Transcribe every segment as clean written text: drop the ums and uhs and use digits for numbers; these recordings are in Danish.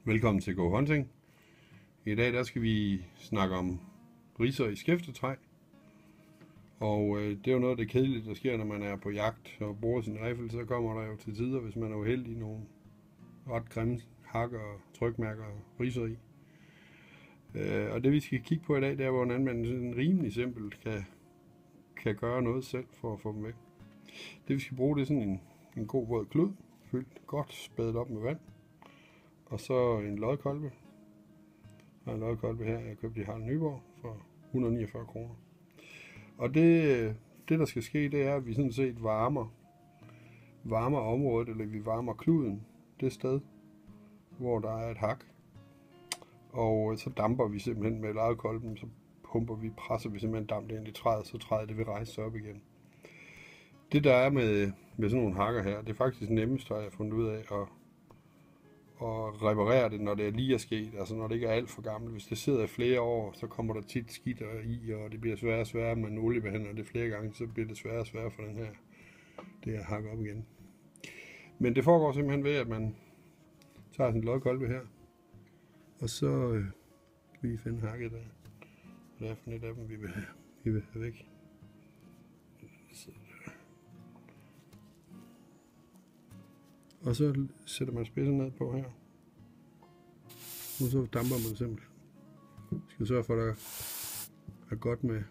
Velkommen til Gohunting. I dag der skal vi snakke om ridser i skæftetræet. Og det er jo noget af det kedelige, der sker, når man er på jagt og bruger sin riffel. Så kommer der jo til tider, hvis man er uheldig, nogle ret grimme hakker og trykmærker og ridser i. Og det vi skal kigge på i dag, det er, hvordan man sådan rimelig simpelt kan gøre noget selv for at få dem væk. Det vi skal bruge, det er sådan en god våd klud, fyldt godt spadet op med vand. Og så en loddekolbe. Jeg har en loddekolbe her, jeg købte i Nyborg for 149 kroner. Og det der skal ske, det er, at vi sådan set varmer området, eller vi varmer kluden det sted, hvor der er et hak. Og så damper vi simpelthen med loddekolben, så presser vi simpelthen damp ind i træet, så træet det vil rejse sig op igen. Det der er med sådan nogle hakker her, det er faktisk nemmest, har jeg fundet ud af, at reparere det, når det lige er sket, altså når det ikke er alt for gammelt. Hvis det sidder i flere år, så kommer der tit skidt i, og det bliver sværere og sværere, man oliebehandler det flere gange, så bliver det sværere og sværere for det her hakke op igen. Men det foregår simpelthen ved, at man tager sådan en loddekolbe her, og så vil vi finde hakket der. Hvad er for et af dem, vi vil have væk. Og så sætter man spidsen ned på her. Og så damper man simpelthen. Vi skal sørge for, at der er godt med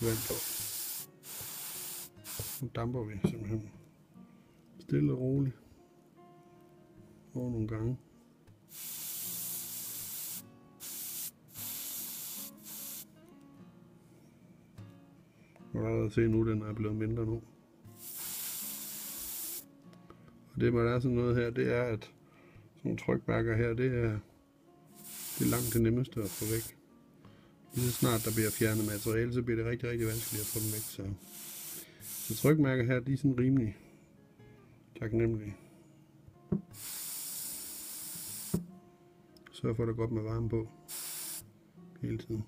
vand på. Nu damper vi simpelthen stille og roligt over nogle gange. Og der er se nu, den er blevet mindre nu. Og det, der er sådan noget her, det er, at sådan nogle trykmærker her, det er langt det nemmeste at få væk. Lige så snart der bliver fjernet materiale, så bliver det rigtig, rigtig vanskeligt at få dem væk. Så trykmærker her, de er sådan rimelig taknemmelige. Sørg for, at der er godt med varme på hele tiden.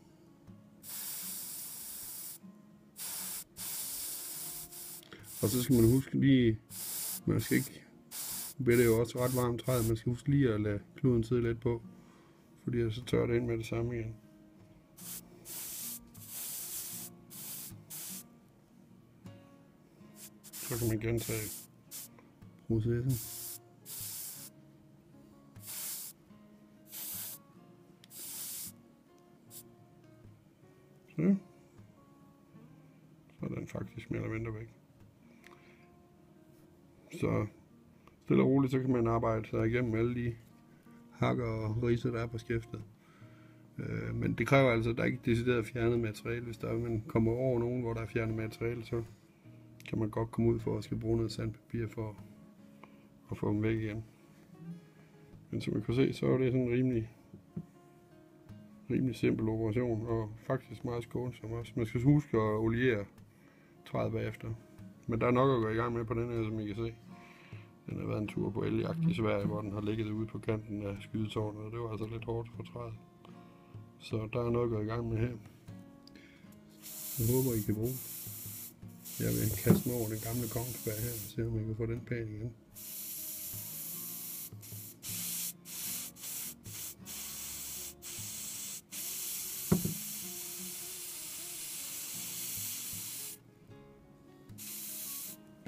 Og så skal man huske lige, man skal ikke, nu bliver det jo også ret varmt træet, man skal huske lige at lade kluden sidde lidt på, fordi så tør det ind med det samme igen. Så kan man gentage processen. Så er den faktisk mere eller mindre væk. Så stille og roligt, så kan man arbejde sig igennem alle de hakker og ridser, der er på skæftet. Men det kræver altså, at der ikke er decideret fjernet materiale. Hvis man kommer over nogen, hvor der er fjernet materiale, så kan man godt komme ud for at skal bruge noget sandpapir for at få dem væk igen. Men som man kan se, så er det sådan en rimelig simpel operation, og faktisk meget skånsom også. Man skal huske at oliere træet bagefter. Men der er nok at gå i gang med på den her, som I kan se. Den har været en tur på eljagt i Sverige, hvor den har ligget ude på kanten af skydetårnet, og det var altså lidt hårdt for træet. Så der er noget at gå i gang med her. Jeg håber, I kan bruge. Jeg vil kaste mig over den gamle kongsberg her, og se om jeg kan få den pæn igen.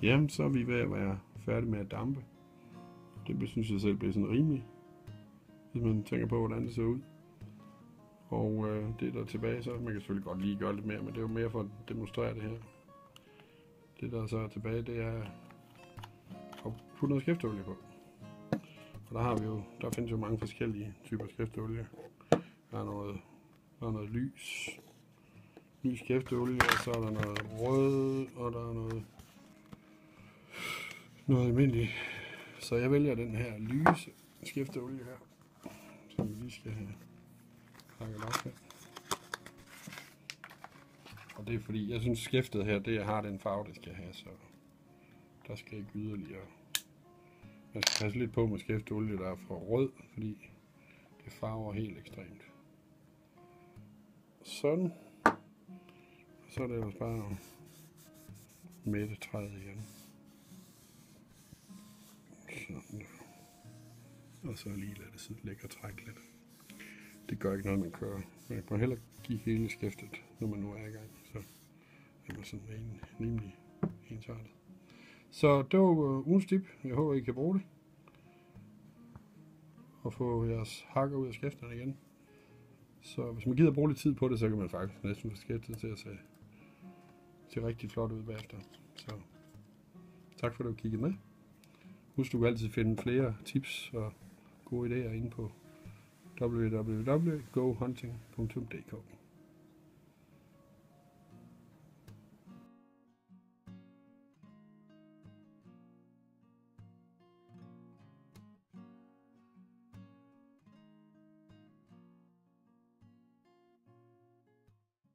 Jamen, så er vi ved at være færdige med at dampe. Det synes jeg selv bliver sådan rimeligt, hvis man tænker på, hvordan det ser ud. Og det der tilbage, så man kan selvfølgelig godt lige gøre lidt mere, men det er jo mere for at demonstrere det her. Det der så er tilbage, det er at putte noget skæfteolie på. Og der findes jo mange forskellige typer skæfteolie. Der er noget lys skæfteolie, og så er der noget rød, og der er noget almindeligt. Så jeg vælger den her lyse skæfteolie her, som vi lige skal have hakket op her. Og det er fordi, jeg synes skæftet her, det har den farve, det skal have, så der skal ikke yderligere. Man skal passe lidt på med skæfteolie, der er for rød, fordi det farver helt ekstremt. Sådan. Og så er det ellers bare at mætte træet igen. Sådan der. og så lige lade det sidde lækkert og trække lidt. Det gør ikke noget, man kører. Man kan heller give hele skæftet, når man nu er i gang. Så er man sådan rimelig ensartet. Så det var ugens tip. Jeg håber, I kan bruge det. Og få jeres hakker ud af skæfterne igen. Så hvis man gider bruge lidt tid på det, så kan man faktisk næsten få skæftet til at se rigtig flot ud bagefter. Så tak for at du kiggede med. Husk, du kan altid finde flere tips og gode idéer inde på www.gohunting.dk.